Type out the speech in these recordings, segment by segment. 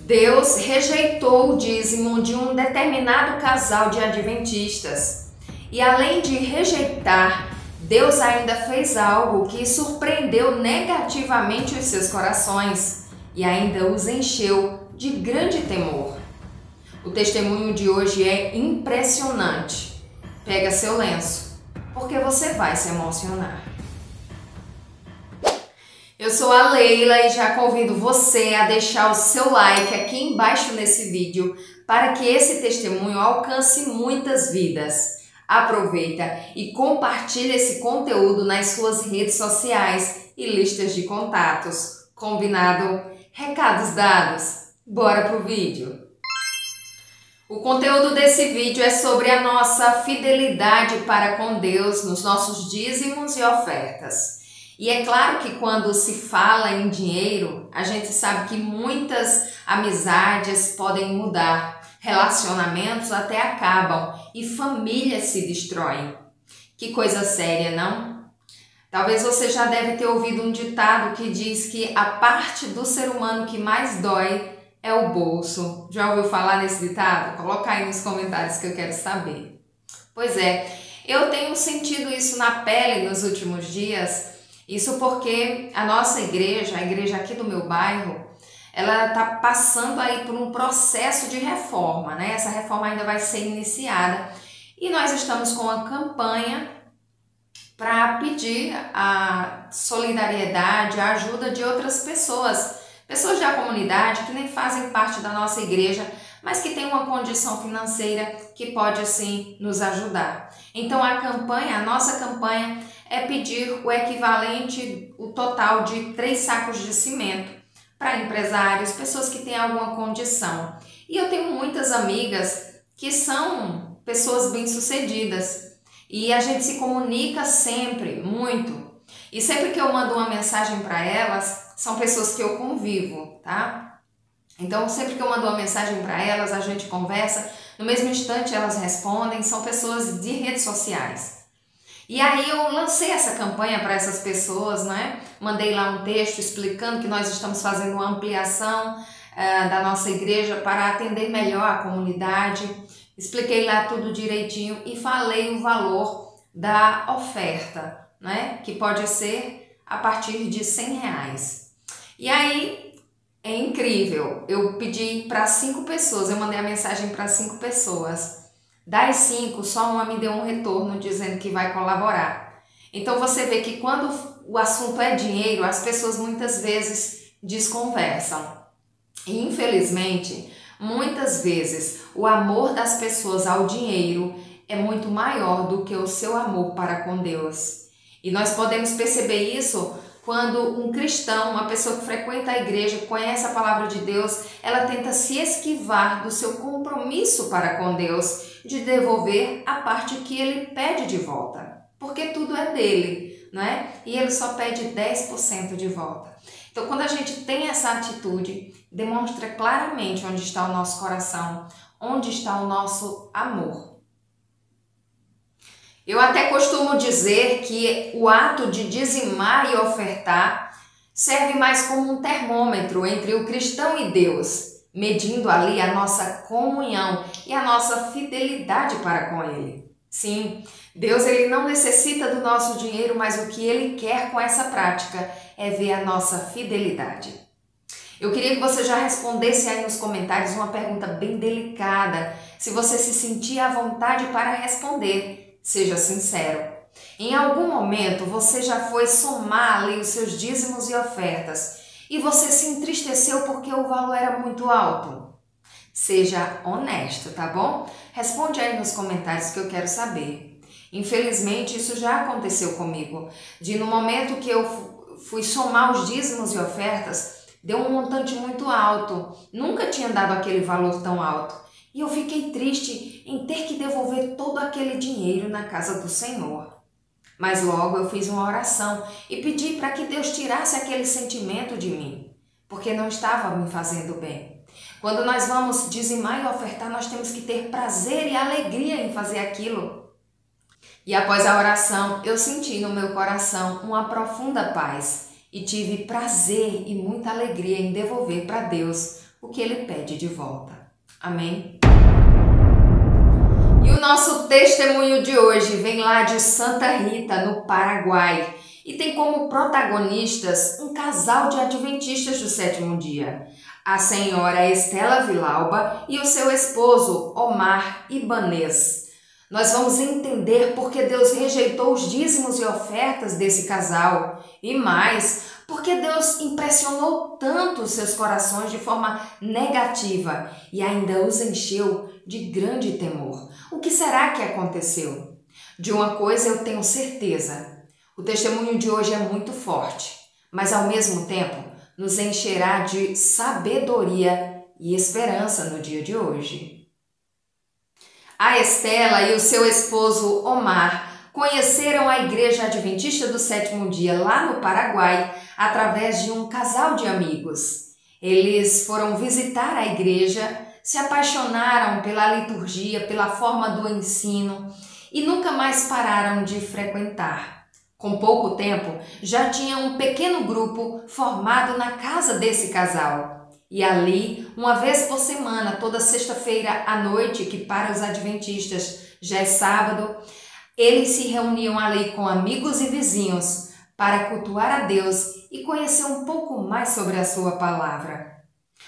Deus rejeitou o dízimo de um determinado casal de adventistas. E além de rejeitar, Deus ainda fez algo que surpreendeu negativamente os seus corações e ainda os encheu de grande temor. O testemunho de hoje é impressionante. Pega seu lenço, porque você vai se emocionar. Eu sou a Leila e já convido você a deixar o seu like aqui embaixo nesse vídeo para que esse testemunho alcance muitas vidas. Aproveita e compartilhe esse conteúdo nas suas redes sociais e listas de contatos. Combinado? Recados dados? Bora pro vídeo! O conteúdo desse vídeo é sobre a nossa fidelidade para com Deus nos nossos dízimos e ofertas. E é claro que quando se fala em dinheiro, a gente sabe que muitas amizades podem mudar, relacionamentos até acabam e famílias se destroem. Que coisa séria, não? Talvez você já deve ter ouvido um ditado que diz que a parte do ser humano que mais dói é o bolso. Já ouviu falar nesse ditado? Coloca aí nos comentários que eu quero saber. Pois é, eu tenho sentido isso na pele nos últimos dias. Isso porque a nossa igreja, a igreja aqui do meu bairro, ela está passando aí por um processo de reforma, né? Essa reforma ainda vai ser iniciada e nós estamos com uma campanha para pedir a solidariedade, a ajuda de outras pessoas da comunidade que nem fazem parte da nossa igreja, mas que tem uma condição financeira que pode assim nos ajudar. Então a nossa campanha é pedir o equivalente, o total de 3 sacos de cimento para empresários, pessoas que têm alguma condição. E eu tenho muitas amigas que são pessoas bem-sucedidas e a gente se comunica sempre, muito. E sempre que eu mando uma mensagem para elas, são pessoas que eu convivo, tá? Então sempre que eu mando uma mensagem para elas, a gente conversa, no mesmo instante elas respondem, são pessoas de redes sociais. E aí eu lancei essa campanha para essas pessoas, né? Mandei lá um texto explicando que nós estamos fazendo uma ampliação da nossa igreja para atender melhor a comunidade. Expliquei lá tudo direitinho e falei o valor da oferta, né? Que pode ser a partir de R$100. E aí é incrível, eu pedi para 5 pessoas, eu mandei a mensagem para 5 pessoas. Das 5, só uma me deu um retorno dizendo que vai colaborar. Então você vê que quando o assunto é dinheiro, as pessoas muitas vezes desconversam. E infelizmente, muitas vezes o amor das pessoas ao dinheiro é muito maior do que o seu amor para com Deus. E nós podemos perceber isso quando um cristão, uma pessoa que frequenta a igreja, conhece a palavra de Deus, ela tenta se esquivar do seu compromisso para com Deus, de devolver a parte que ele pede de volta, porque tudo é dele, não é? E ele só pede 10% de volta. Então, quando a gente tem essa atitude, demonstra claramente onde está o nosso coração, onde está o nosso amor. Eu até costumo dizer que o ato de dizimar e ofertar serve mais como um termômetro entre o cristão e Deus, medindo ali a nossa comunhão e a nossa fidelidade para com Ele. Sim, Deus ele não necessita do nosso dinheiro, mas o que Ele quer com essa prática é ver a nossa fidelidade. Eu queria que você já respondesse aí nos comentários uma pergunta bem delicada. Se você se sentir à vontade para responder, seja sincero. Em algum momento você já foi somar ali os seus dízimos e ofertas e você se entristeceu porque o valor era muito alto? Seja honesto, tá bom? Responde aí nos comentários que eu quero saber. Infelizmente isso já aconteceu comigo, no momento que eu fui somar os dízimos e ofertas, deu um montante muito alto, nunca tinha dado aquele valor tão alto. E eu fiquei triste em ter que devolver todo aquele dinheiro na casa do Senhor. Mas logo eu fiz uma oração e pedi para que Deus tirasse aquele sentimento de mim, porque não estava me fazendo bem. Quando nós vamos dizimar e ofertar, nós temos que ter prazer e alegria em fazer aquilo. E após a oração, eu senti no meu coração uma profunda paz e tive prazer e muita alegria em devolver para Deus o que ele pede de volta. Amém? E o nosso testemunho de hoje vem lá de Santa Rita, no Paraguai, e tem como protagonistas um casal de adventistas do sétimo dia, a senhora Estela Villalba e o seu esposo Omar Ibanez. Nós vamos entender porque Deus rejeitou os dízimos e ofertas desse casal e mais, porque Deus impressionou tanto os seus corações de forma negativa e ainda os encheu de grande temor. O que será que aconteceu? De uma coisa eu tenho certeza, o testemunho de hoje é muito forte, mas ao mesmo tempo nos encherá de sabedoria e esperança no dia de hoje. A Estela e o seu esposo Omar conheceram a Igreja Adventista do Sétimo Dia lá no Paraguai através de um casal de amigos. Eles foram visitar a igreja, se apaixonaram pela liturgia, pela forma do ensino e nunca mais pararam de frequentar. Com pouco tempo, já tinha um pequeno grupo formado na casa desse casal. E ali, uma vez por semana, toda sexta-feira à noite, que para os adventistas já é sábado, eles se reuniam ali com amigos e vizinhos para cultuar a Deus e conhecer um pouco mais sobre a sua palavra.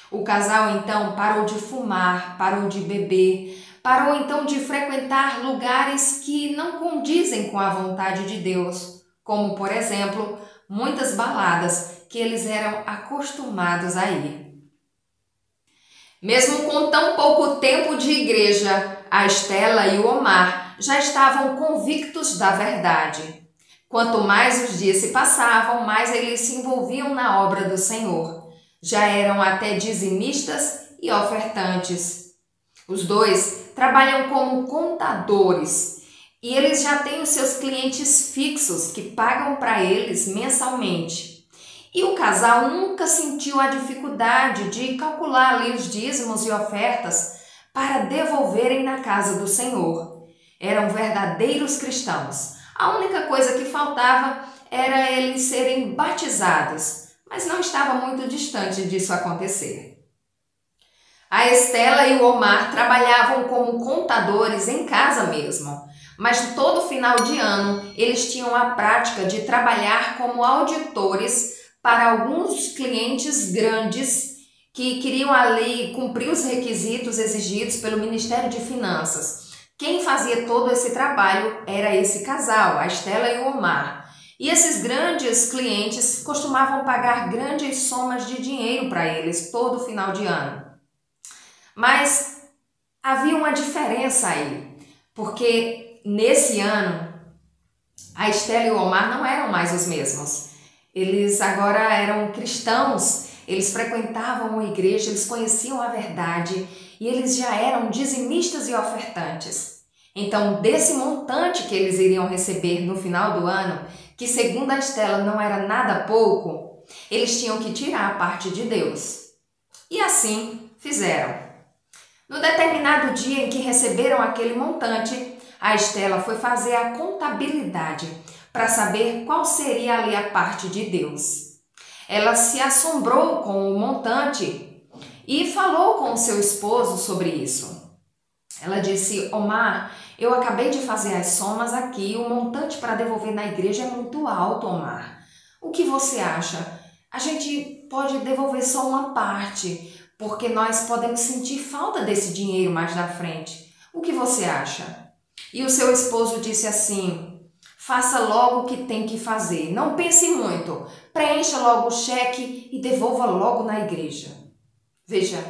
O casal então parou de fumar, parou de beber, parou então de frequentar lugares que não condizem com a vontade de Deus, como por exemplo, muitas baladas que eles eram acostumados a ir. Mesmo com tão pouco tempo de igreja, a Estela e o Omar já estavam convictos da verdade. Quanto mais os dias se passavam, mais eles se envolviam na obra do Senhor. Já eram até dizimistas e ofertantes. Os dois trabalham como contadores e eles já têm os seus clientes fixos que pagam para eles mensalmente. E o casal nunca sentiu a dificuldade de calcular ali os dízimos e ofertas para devolverem na casa do Senhor. Eram verdadeiros cristãos. A única coisa que faltava era eles serem batizados, mas não estava muito distante disso acontecer. A Estela e o Omar trabalhavam como contadores em casa mesmo, mas todo final de ano eles tinham a prática de trabalhar como auditores para alguns clientes grandes que queriam ali cumprir os requisitos exigidos pelo Ministério de Finanças. Quem fazia todo esse trabalho era esse casal, a Estela e o Omar. E esses grandes clientes costumavam pagar grandes somas de dinheiro para eles todo final de ano. Mas havia uma diferença aí, porque nesse ano a Estela e o Omar não eram mais os mesmos. Eles agora eram cristãos, eles frequentavam a igreja, eles conheciam a verdade e eles já eram dizimistas e ofertantes. Então, desse montante que eles iriam receber no final do ano, que segundo a Estela não era nada pouco, eles tinham que tirar a parte de Deus. E assim fizeram. No determinado dia em que receberam aquele montante, a Estela foi fazer a contabilidade para saber qual seria ali a parte de Deus. Ela se assombrou com o montante e falou com o seu esposo sobre isso. Ela disse: Omar, eu acabei de fazer as somas aqui, o montante para devolver na igreja é muito alto, Omar. O que você acha? A gente pode devolver só uma parte, porque nós podemos sentir falta desse dinheiro mais na frente. O que você acha? E o seu esposo disse assim: faça logo o que tem que fazer, não pense muito, preencha logo o cheque e devolva logo na igreja. Veja,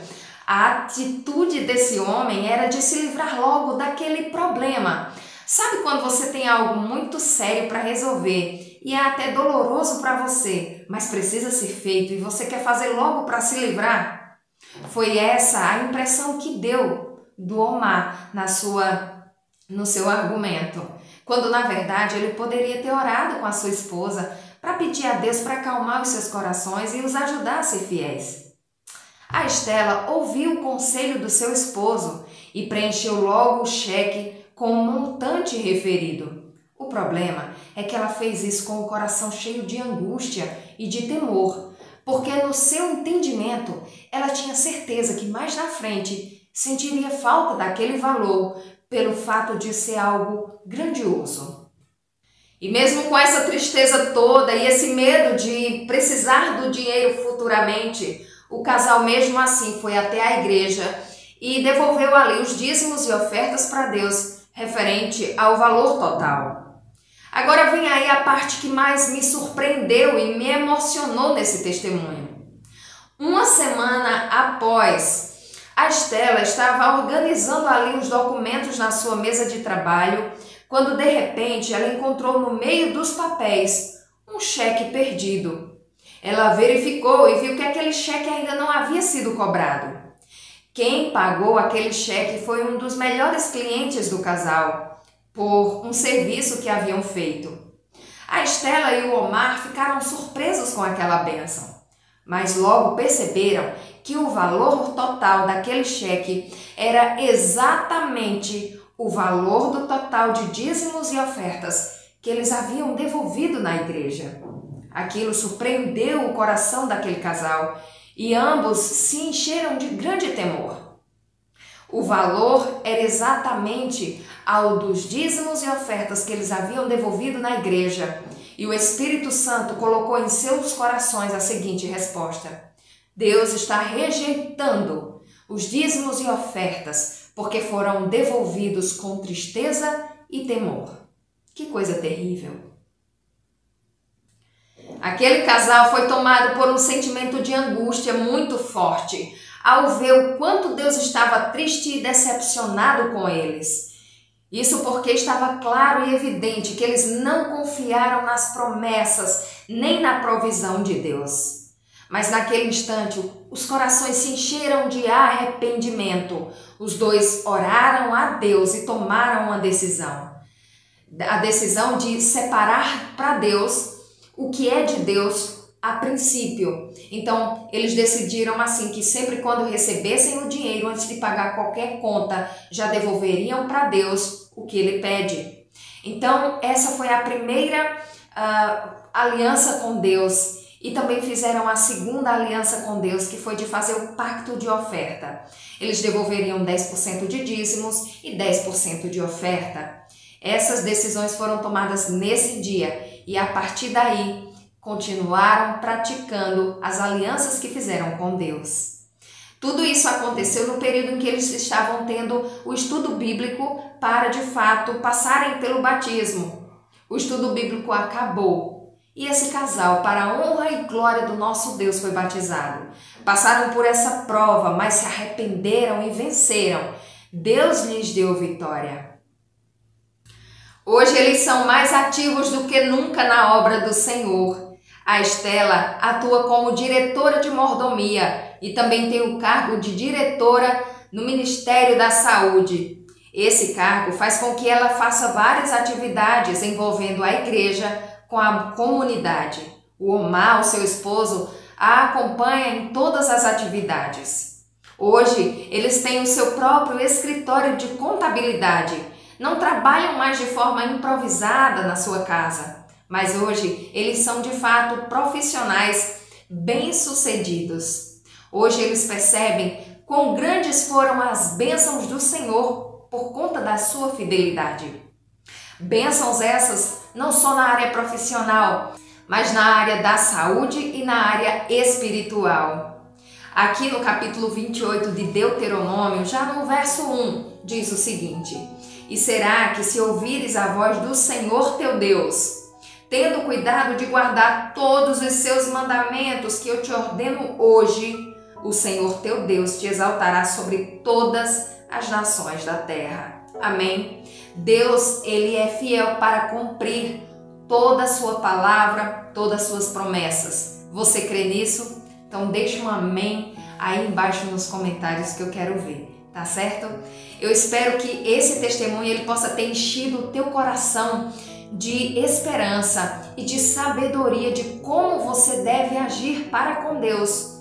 a atitude desse homem era de se livrar logo daquele problema. Sabe quando você tem algo muito sério para resolver e é até doloroso para você, mas precisa ser feito e você quer fazer logo para se livrar? Foi essa a impressão que deu do Omar no seu argumento, quando na verdade ele poderia ter orado com a sua esposa para pedir a Deus para acalmar os seus corações e os ajudar a ser fiéis. A Estela ouviu o conselho do seu esposo e preencheu logo o cheque com o montante referido. O problema é que ela fez isso com o coração cheio de angústia e de temor, porque no seu entendimento ela tinha certeza que mais na frente sentiria falta daquele valor pelo fato de ser algo grandioso. E mesmo com essa tristeza toda e esse medo de precisar do dinheiro futuramente, o casal mesmo assim foi até a igreja e devolveu ali os dízimos e ofertas para Deus referente ao valor total. Agora vem aí a parte que mais me surpreendeu e me emocionou nesse testemunho. Uma semana após, a Estela estava organizando ali os documentos na sua mesa de trabalho, quando de repente ela encontrou no meio dos papéis um cheque perdido. Ela verificou e viu que aquele cheque ainda não havia sido cobrado. Quem pagou aquele cheque foi um dos melhores clientes do casal, por um serviço que haviam feito. A Estela e o Omar ficaram surpresos com aquela bênção, mas logo perceberam que o valor total daquele cheque era exatamente o valor do total de dízimos e ofertas que eles haviam devolvido na igreja. Aquilo surpreendeu o coração daquele casal e ambos se encheram de grande temor. O valor era exatamente ao dos dízimos e ofertas que eles haviam devolvido na igreja, e o Espírito Santo colocou em seus corações a seguinte resposta: Deus está rejeitando os dízimos e ofertas porque foram devolvidos com tristeza e temor. Que coisa terrível! Aquele casal foi tomado por um sentimento de angústia muito forte ao ver o quanto Deus estava triste e decepcionado com eles. Isso porque estava claro e evidente que eles não confiaram nas promessas nem na provisão de Deus. Mas naquele instante, os corações se encheram de arrependimento. Os dois oraram a Deus e tomaram uma decisão. A decisão de separar para Deus o que é de Deus a princípio. Então, eles decidiram assim que sempre quando recebessem o dinheiro, antes de pagar qualquer conta, já devolveriam para Deus o que Ele pede. Então, essa foi a primeira aliança com Deus. E também fizeram a segunda aliança com Deus, que foi de fazer o pacto de oferta. Eles devolveriam 10% de dízimos e 10% de oferta. Essas decisões foram tomadas nesse dia e a partir daí continuaram praticando as alianças que fizeram com Deus. Tudo isso aconteceu no período em que eles estavam tendo o estudo bíblico para, de fato, passarem pelo batismo. O estudo bíblico acabou. E esse casal, para a honra e glória do nosso Deus, foi batizado. Passaram por essa prova, mas se arrependeram e venceram. Deus lhes deu vitória. Hoje eles são mais ativos do que nunca na obra do Senhor. A Estela atua como diretora de mordomia e também tem o cargo de diretora no Ministério da Saúde. Esse cargo faz com que ela faça várias atividades envolvendo a igreja com a comunidade. O Omar, o seu esposo, a acompanha em todas as atividades. Hoje, eles têm o seu próprio escritório de contabilidade. Não trabalham mais de forma improvisada na sua casa, mas hoje eles são de fato profissionais bem-sucedidos. Hoje eles percebem quão grandes foram as bênçãos do Senhor por conta da sua fidelidade. Bênçãos essas não só na área profissional, mas na área da saúde e na área espiritual. Aqui no capítulo 28 de Deuteronômio, já no verso 1, diz o seguinte: E será que se ouvires a voz do Senhor teu Deus, tendo cuidado de guardar todos os seus mandamentos que eu te ordeno hoje, o Senhor teu Deus te exaltará sobre todas as nações da terra. Amém? Deus, Ele é fiel para cumprir toda a sua palavra, todas as suas promessas. Você crê nisso? Então deixa um amém aí embaixo nos comentários que eu quero ver, tá certo? Eu espero que esse testemunho ele possa ter enchido o teu coração de esperança e de sabedoria de como você deve agir para com Deus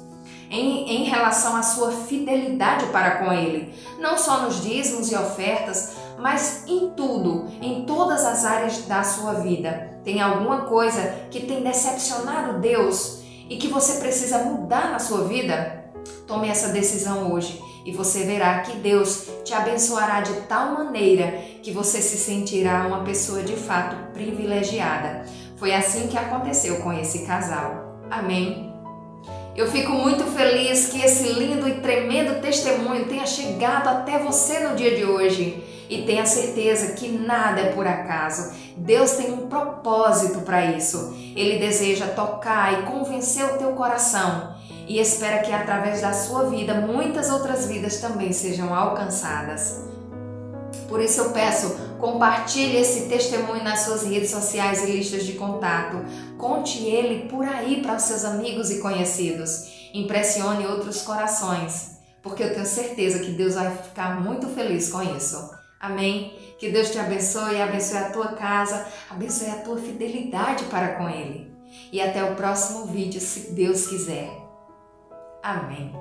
em relação à sua fidelidade para com Ele, não só nos dízimos e ofertas, mas em tudo, em todas as áreas da sua vida. Tem alguma coisa que tem decepcionado Deus e que você precisa mudar na sua vida, tome essa decisão hoje e você verá que Deus te abençoará de tal maneira que você se sentirá uma pessoa de fato privilegiada. Foi assim que aconteceu com esse casal. Amém? Eu fico muito feliz que esse lindo e tremendo testemunho tenha chegado até você no dia de hoje. E tenha certeza que nada é por acaso. Deus tem um propósito para isso. Ele deseja tocar e convencer o teu coração. E espera que através da sua vida, muitas outras vidas também sejam alcançadas. Por isso eu peço, compartilhe esse testemunho nas suas redes sociais e listas de contato. Conte ele por aí para os seus amigos e conhecidos. Impressione outros corações, porque eu tenho certeza que Deus vai ficar muito feliz com isso. Amém? Que Deus te abençoe, abençoe a tua casa, abençoe a tua fidelidade para com Ele. E até o próximo vídeo, se Deus quiser. Amém.